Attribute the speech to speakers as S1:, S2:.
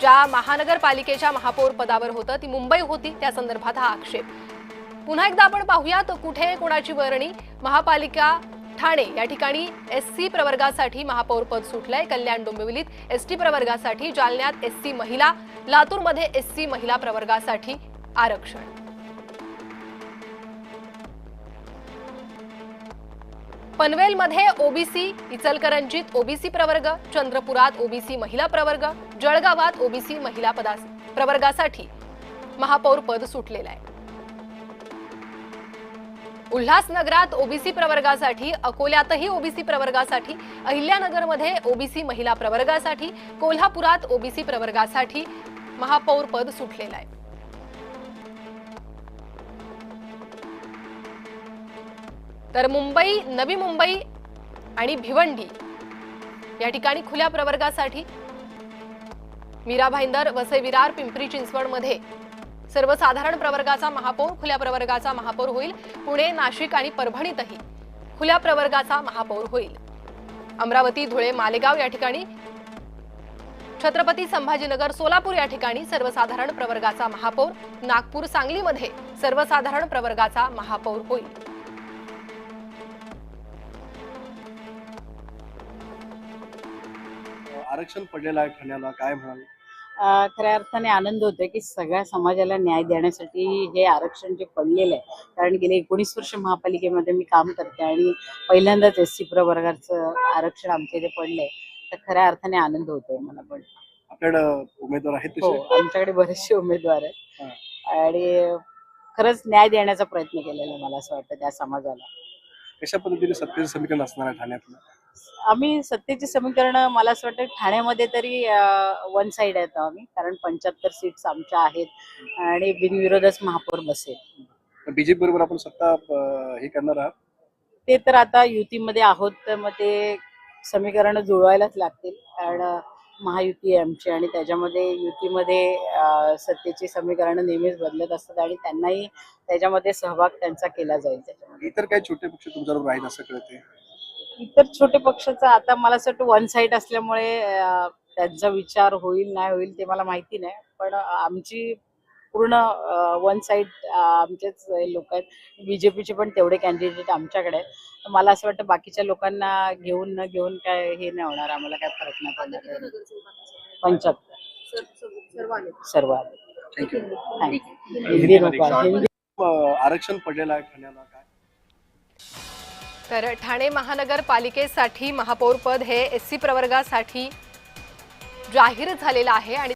S1: ज्या महानगरपालिकेच्या महापौर पदावर होतं ती मुंबई होती, त्या संदर्भात हा आक्षेप। पुन्हा एकदा आपण पाहूयात कुठे कोणाची वर्णी। महापालिका ठाणे या ठिकाणी एससी प्रवर्गासाठी महापौर पद सुटलंय। कल्याण डोंबिवलीत एसटी प्रवर्गासाठी, जालन्यात एससी महिला, लातूरमध्ये एससी महिला प्रवर्गासाठी आरक्षण। पनवेलमध्ये ओबीसी, इचलकरंजीत ओबीसी प्रवर्ग, चंद्रपुरात ओबीसी महिला प्रवर्ग, जळगावात ओबीसी महिला प्रवर्गासाठी महापौर पद सुटलेलं आहे। उल्हासनगरात ओबीसी प्रवर्गासाठी, अकोल्यातही ओबीसी प्रवर्गासाठी, अहिल्यानगरमध्ये ओबीसी महिला प्रवर्गासाठी, कोल्हापुरात ओबीसी प्रवर्गासाठी महापौर पद सुटलेलं आहे। तर मुंबई, नवी मुंबई आणि भिवंडी या ठिकाणी खुल्या प्रवर्गासाठी, मीरा भाईंदर, वसई विरार, पिंपरी चिंचवडमध्ये सर्वसाधारण प्रवर्गाचा महापौर, खुल्या प्रवर्गाचा महापौर होईल। पुणे, नाशिक आणि परभणीतही खुल्या प्रवर्गाचा महापौर होईल। अमरावती, धुळे, मालेगाव या ठिकाणी, छत्रपती संभाजीनगर, सोलापूर या ठिकाणी सर्वसाधारण प्रवर्गाचा महापौर, नागपूर, सांगलीमध्ये सर्वसाधारण प्रवर्गाचा महापौर होईल।
S2: आरक्षण पडलेलं आहे ठाण्याला, काय म्हणाल?
S3: खऱ्या अर्थाने आनंद होतोय की सगळ्या समाजाला न्याय देण्यासाठी हे आरक्षण जे पडलेलं आहे, कारण गेले 19 वर्ष महापालिकेमध्ये मी काम करते आणि पहिल्यांदाच एससी प्रवर्गाचं आरक्षण आमच्या इथे पडलंय, तर खऱ्या अर्थाने आनंद होतोय मला। पण
S2: आपल्याकडे उमेदवार आहेत
S3: हो,
S2: तसे?
S3: आमच्याकडे बरेचसे उमेदवार आहेत आणि खरंच न्याय देण्याचा प्रयत्न केलेला आहे मला असं वाटतं त्या समाजाला।
S2: कशा पद्धतीने सत्तेचं समीकरण असणार आहे ठाण्यातलं?
S3: आम्ही सत्तेचे समीकरण मला असं वाटतं ठाण्यामध्ये तरी वन साइड आहेत आम्ही, कारण 75 सीट्स आमच्या आहेत आणि बिनविरोधच महापौर बसेल।
S2: बीजेपी बरोबर आपण सत्ता हे करणार आहात?
S3: ते तर आता युतीमध्ये आहोत, तर मग ते समीकरण जुळवायलाच लागतील, कारण महायुती आहे आमची आणि त्याच्यामध्ये युतीमध्ये सत्तेची समीकरण नेहमीच बदलत असतात आणि त्यांनाही त्याच्यामध्ये सहभाग त्यांचा केला जाईल। त्याच्यामध्ये
S2: इतर काही छोटे पक्ष तुमच्याबरोबर आहेत असं कळते?
S3: इतर छोटे पक्षाचा आता मला असं वाटतं वन साइड असल्यामुळे त्यांचा विचार होईल नाही होईल ते मला माहिती नाही, पण आमची पूर्ण वन साइड आमचेच लोक आहेत। बीजेपीचे पण तेवढे कॅन्डिडेट आमच्याकडे आहेत, तर मला असं वाटतं बाकीच्या लोकांना घेऊन न घेऊन काय हे नाही होणार, आम्हाला काय फरक नाही पडणार। 75 सर्व आले। हिंदी
S2: आरक्षण पडलेलं आहे ठाण्याला, काय?
S1: तर ठाणे महानगरपालिकेसाठी महापौर पद हे एससी प्रवर्गासाठी जाहीर झालेलं आहे आणि